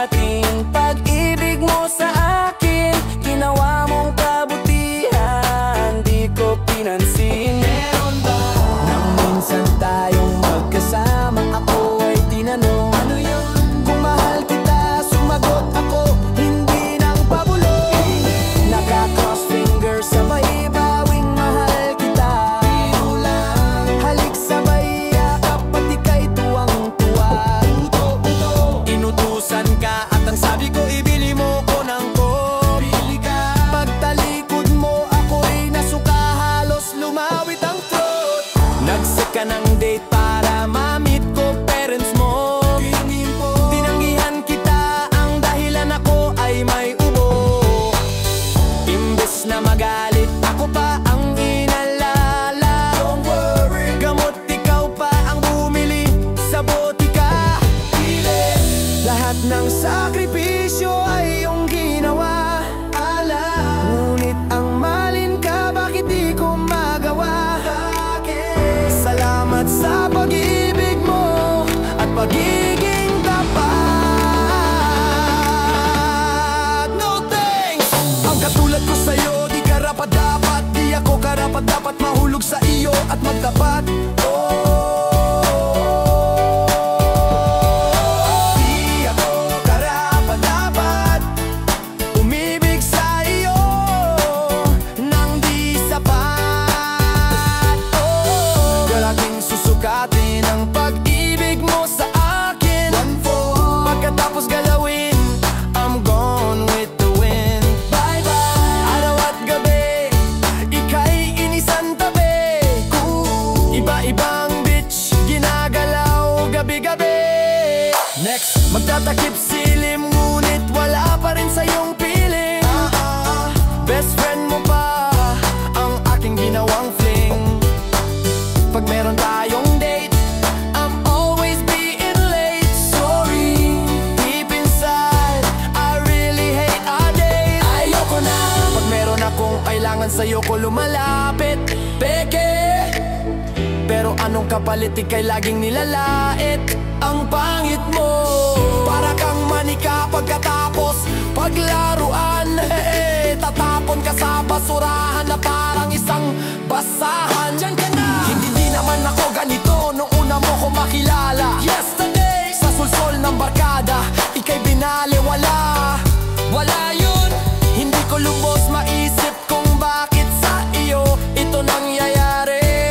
susukatin. Pag-ibig mo sa akin, ginawa mong kabutihan, di ko pinansin. Meron ba nang minsan tayong magkasama, ako ay tinanong, ano yun? Kung mahal kita, sumagot ako, hindi nang pabulong. Naka-cross fingers, sabay bawing mahal kita. Halik sabay yakap, pati kay tuwang-tuwa. Inutusan ka at ang sabi ko, ibili mo ko ng coke. Pagtalikod mo, ako'y nasuka, halos lumawit ang throat. Nag-set ka ng date para ma-meet ko parents mo. Tinanggihan kita, ang dahilan ako ay may ubo. Imbes na magalit, ako pa ang inalala. Don't worry, gamot ikaw pa ang bumili sa botika. Lahat ng sakripisyo ay iyong ginawa. Ngunit ang malin ka, bakit di ko magawa? Salamat sa pag-ibig mo at pagiging tapat. No thanks! Ang katulad ko sa'yo, di karapat-dapat. Di ako karapat-dapat mahulog sa iyo at magtapat. Di ako karapat-dapat umibig sa iyo nang di sapat. Laging susukatin ang pag-ibig mo sa akin. Pagkatapos galawin, I'm gone with the wind. Bye-bye. Araw at gabi, ika'y inisan tabi. Iba-ibang bitch, ginagalaw gabi-gabi. Next, magtatakip silim, ngunit wala pa rin sa iyong piling. Best friend mo pa ang aking ginawang fling. Pag meron tayong date, I'm always being late. Sorry, deep inside, I really hate our days. Ayoko na pag meron akong kailangan sa'yo ko lumalapit. Peke, pero anong kapalit, ika'y laging nilalait. Ang pangit mo, para kang manika pagkatapos paglaruan. Tatapon ka sa basurahan na parang isang basahan. Diyan ka na! Hindi naman ako ganito nung una mo ko makilala. Yesterday, sa sulsol ng barkada, ika'y binaliwala. Wala yun, hindi ko lubos maisip kung bakit sa iyo ito nangyayari.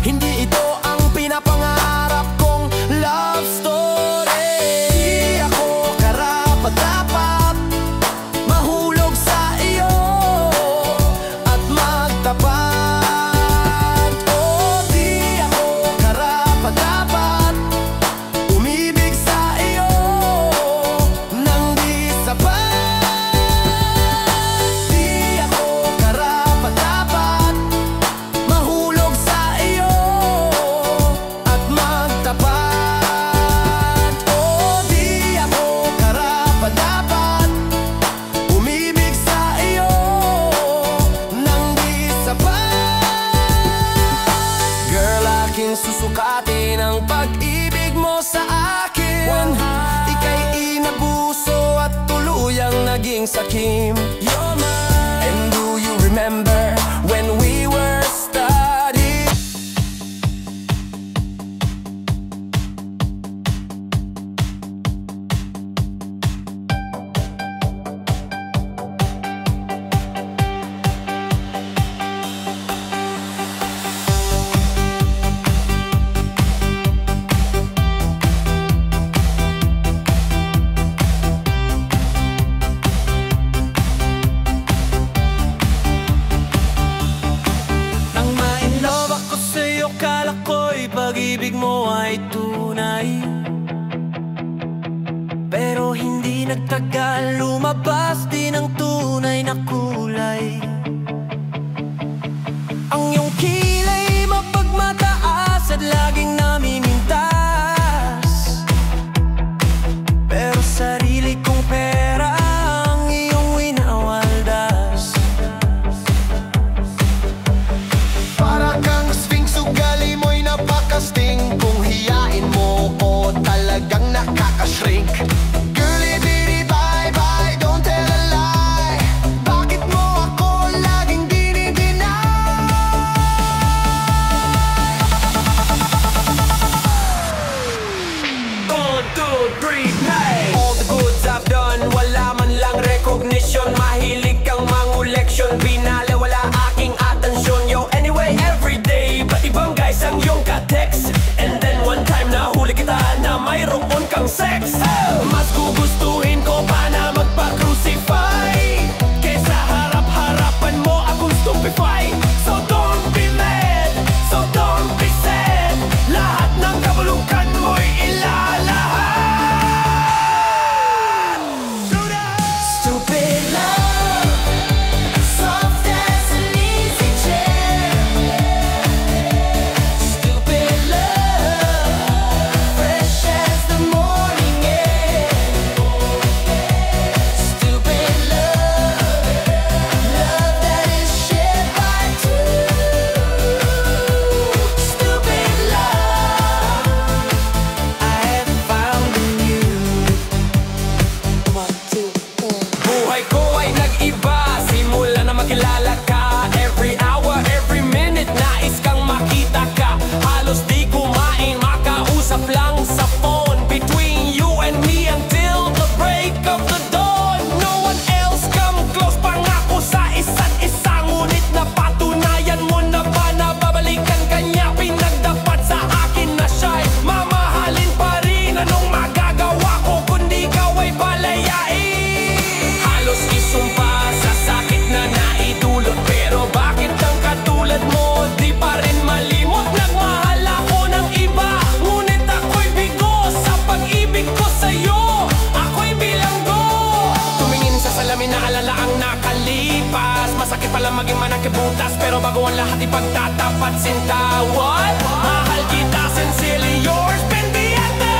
Hindi ito ang pinapangarap kong love story. Di ako karapat-dapat mahulog sa iyo at magtapat. Di ako karapat-dapat umibig sa iyo nang di sapat. Di ako karapat-dapat mahulog sa iyo at magtapat. Di ako karapat-dapat umibig sa iyo nang di sapat. Girl, aking susukatin ang pag-ibig mo sa akin. Ika'y inabuso at tuluyang naging sakim. You're mine. And do you remember when we were studying? Pag-ibig mo ay tunay, pero hindi nagtagal, lumabas din ang tunay na kulay. Ang iyong kilay mapagmataas at laging namimintas, pero sarili kong pera ang iyong winawaldas. Para kang sphinx, ugali mo'y napakasting. Kung hiyain mo ko, talagang nakakashrink. Girl, hindi pagtatapat sintawan. Mahal kita, sincerely yours, Bendieta.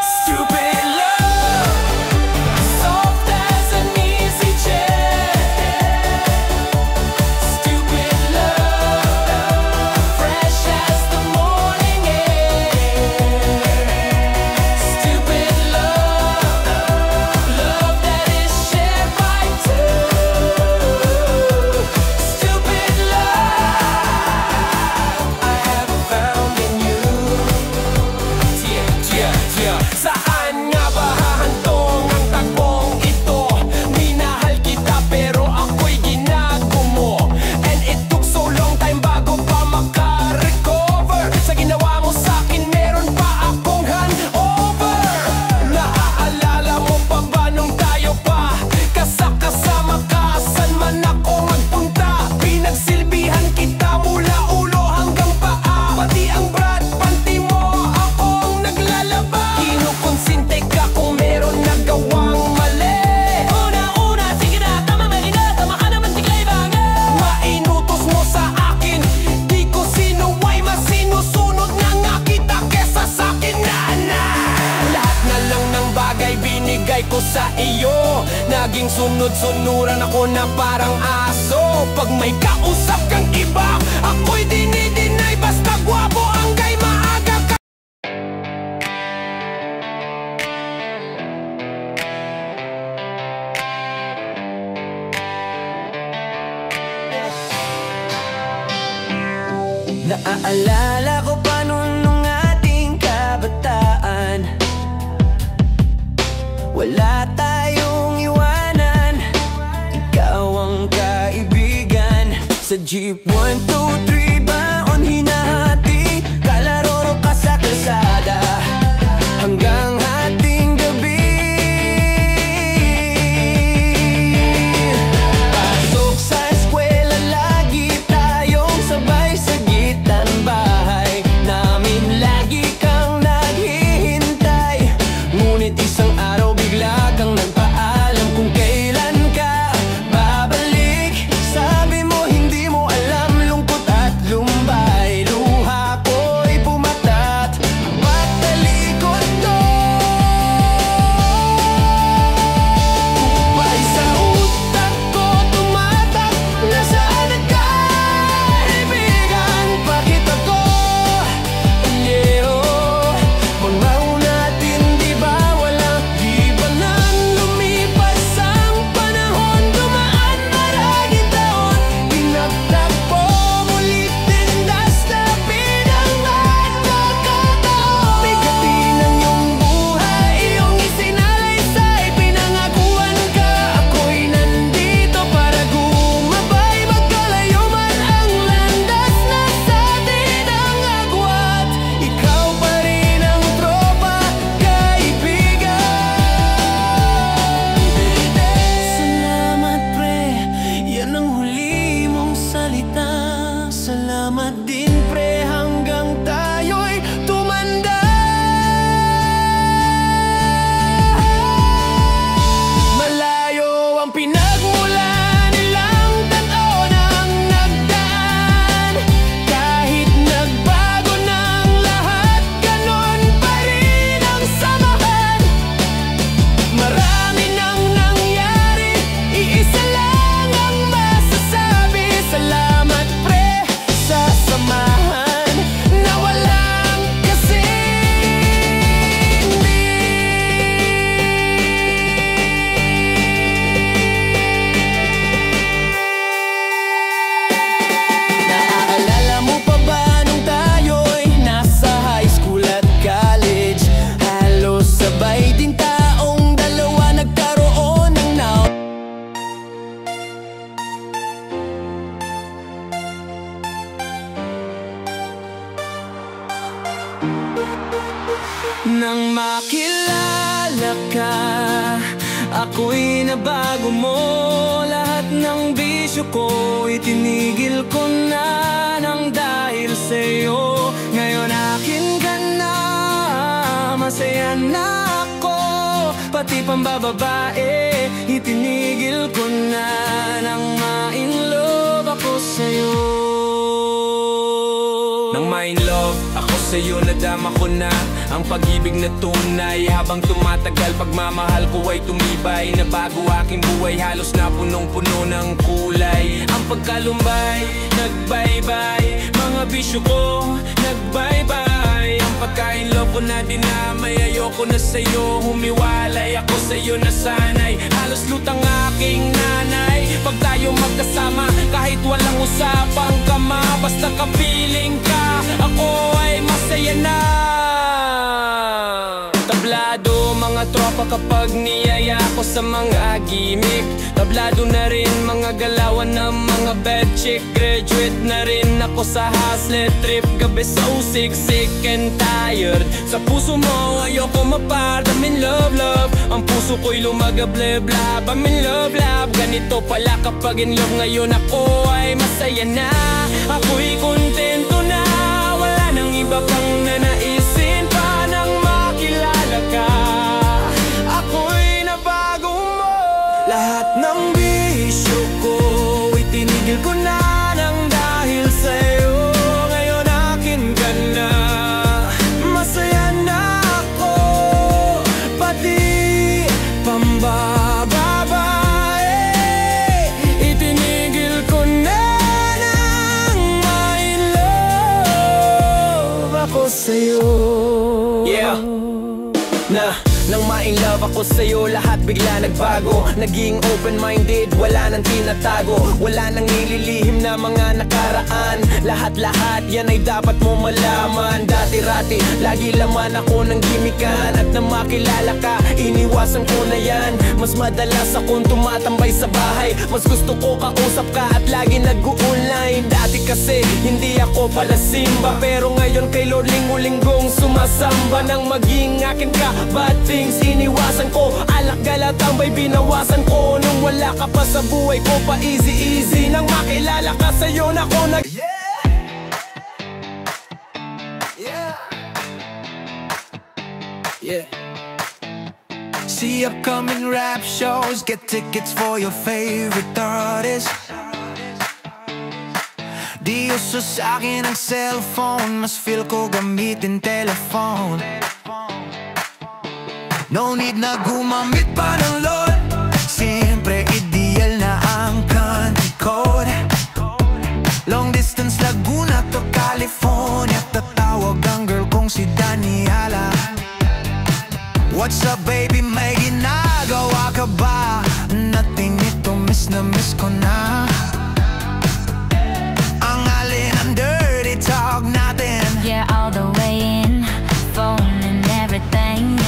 Stupid love, soft as an easy chair. Stupid love, fresh as the morning air. Stupid love, love that is shared by two. Stupid love, I have found in you. Saan nga ba hahantong ang takbong ito? Minahal kita pero ako'y ginagumo. And it took so long time bago pa makarecover. Sa ginawa mo sa'kin meron pa akong hangover. Naaalala mo pa ba nung tayo pa kasama ka? San man ako magpunta, pinagsilbihan kita mula ulo hanggang paa. Pati ang brat panty mo akong naglalaba. Kinukonsinte ka kung meron nagawang mali. Una-una, sige na, tama ka naman tiglay bangay. Mainutos mo sa akin, di ko sinuway, masinusunod na nga kita kesa sa'kin na. Lahat na lang ng bagay binigay ko sa iyo. Naging sunod-sunuran ako na parang aso. Pag may kausap kang iba, ako'y dinidinay. Basta gwapo ang gay, maaga ka. Naaalala ko pa noon nung ating kabataan. Wala tayong iwanan, ikaw ang kaibigan. Sa jeep 1, 2, 3 baon hinahati, kalaroro ka sa kalsada hanggang hating gabi. Pasok sa eskwela, lagi tayong sabay sa gitan bahay namin, lagi kang naghihintay. Ngunit isang araw bigla kang nagpaalam kung kailan ka babalik. Sabi mo hindi mo alam, lungkot at lumbay, luha ko'y pumatat. Pagtalikod ko, kupay sa utak ko tumatak. Nasaan na kaibigan? Bakit ako leo? Magmaw natin, di ba walang ibalan? Lumipas ang panahon, dumaan maraming taon. Pinagtakpo mulit tindas na pinangakataon. Bigatin ang iyong buhay, iyong isinalaysay. Pinangakuan ka, ako'y nandito para gumabay. Magkalayo man ang landas, nasa atin ang agwat. Ikaw pa rin ang tropa, kaibigan. Salamat pre, yan ang huli mong salita. Salamat din pre, hanggang tayo'y tumanda. Malayo ang pinagmulan, ilang taon ang nagdaan. Kahit nagbago ng lahat, ganon pa rin ang samahan. Marami nang nangyari, iisa lang ang masasabi. Salamat pre sa samahan na walang kasindi. Naaalala mo pa ba nung tayo'y nasa high school at college? Halos sabay din taong dalawa nagkaroon ng nang makilala ka, ako'y nabago mo. Lahat ng bisyo ko itinigil ko na nang dahil sa'yo. Ngayon akin ka na, masaya na ako. pati pambababae. Itinigil ko na nang ma-inlove ako sa'yo. Nang ma-inlove ako sa'yo, nadama ko na ang pag-ibig na tunay. Habang tumatagal, pagmamahal ko ay tumibay. Nabago aking buhay, halos na punong-puno ng kulay. Ang pagkalumbay, nagbaybay. Mga bisyo ko, nagbaybay. Ang pagka-inlove ko na dinamay. Ayoko na sa'yo, humiwalay ako sa'yo na sanay. Halos lutang aking nanay pag tayo magkasama, kahit walang usapang kama. Basta kapiling ka, ako ay masaya na. Tablado mga tropa kapag niyaya ko sa mga gimmick. Tablado na rin mga galawan ng mga bad chick. Graduate na rin ako sa hustler trip. Gabi so sick and tired. Sa puso mo ayoko mapart. I'm in love, love. Ang puso ko'y lumagablab-lab. I'm in love, love. Ganito pala kapag in love. Ngayon ako ay masaya na. Ako'y kontento na. Wala nang iba pang nanaisin pa nang makilala ka. Ako'y nabago mo. Lahat ng bisyo ko itinigil ko na nang dahil sa'yo. Ngayon akin ka na. Masaya na ako. Pati pambababae. Itinigil ko na nang ma-inlove ako sa'yo. Yeah. Nang ma-inlove ako sa'yo, lahat bigla nagbago. Naging open-minded, wala nang tinatago. Wala nang nililihim na mga nakaraan. Lahat-lahat yan ay dapat mo malaman. Dati-rati, lagi laman ako ng gimikan. At nang makilala ka, iniwasan ko na yan. Mas madalas akong tumatambay sa bahay. Mas gusto ko kausap ka at lagi nag-online. Dati kasi, hindi ako pala simba. Pero ngayon kay Lord linggo-linggong sumasamba. Nang maging akin ka, bad things iniwasan ko. Alak galat tambay binawasan ko. Nung wala ka pa sa buhay ko, pa easy nang makilala ka, sa'yo na ko nag... Yeah. See upcoming rap shows, get tickets for your favorite artist. Di uso sa'kin ang cellphone, mas feel ko gamitin telephone. No need na gumamit pa ng load. Siyempre ideal na ang country code. Long distance Laguna to California. Tatawag ang girl kong si Daniela. What's up baby, may ginagawa ka ba? Nothing, ito miss na miss ko na. Ang alin ang dirty talk natin. Yeah, all the way in, phone and everything.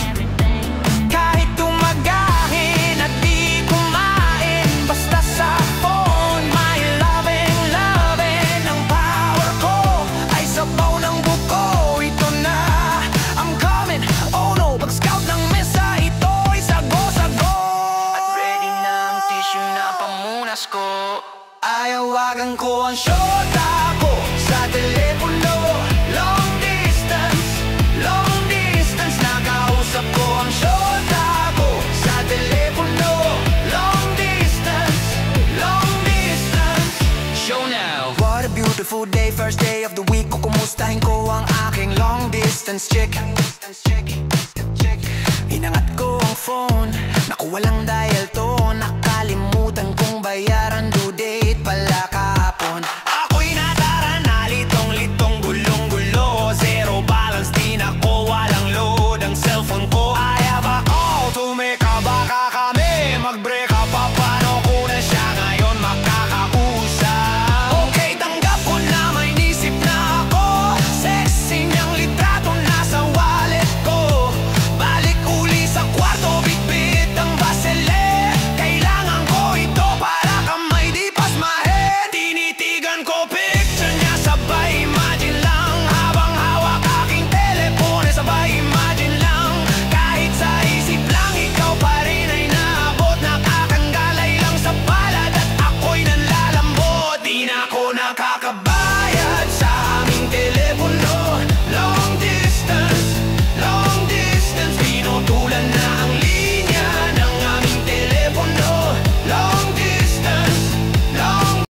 Kahit tumagahin at di kumain, basta sa phone, my loving ang power ko ay sabaw ng buko. Ito na, I'm coming, oh no. Pag-scout ng mesa, ito'y sago-sago. At ready na ang tissue na pamunas ko. Ayawagan ko ang shota ko sa telepono. Long distance, nakausap ko ang shota ko sa telepono. Long distance. Show now. What a beautiful day, first day of the week. Kukumustahin ko ang aking long distance chick. Inangat ko ang phone, naku walang daya.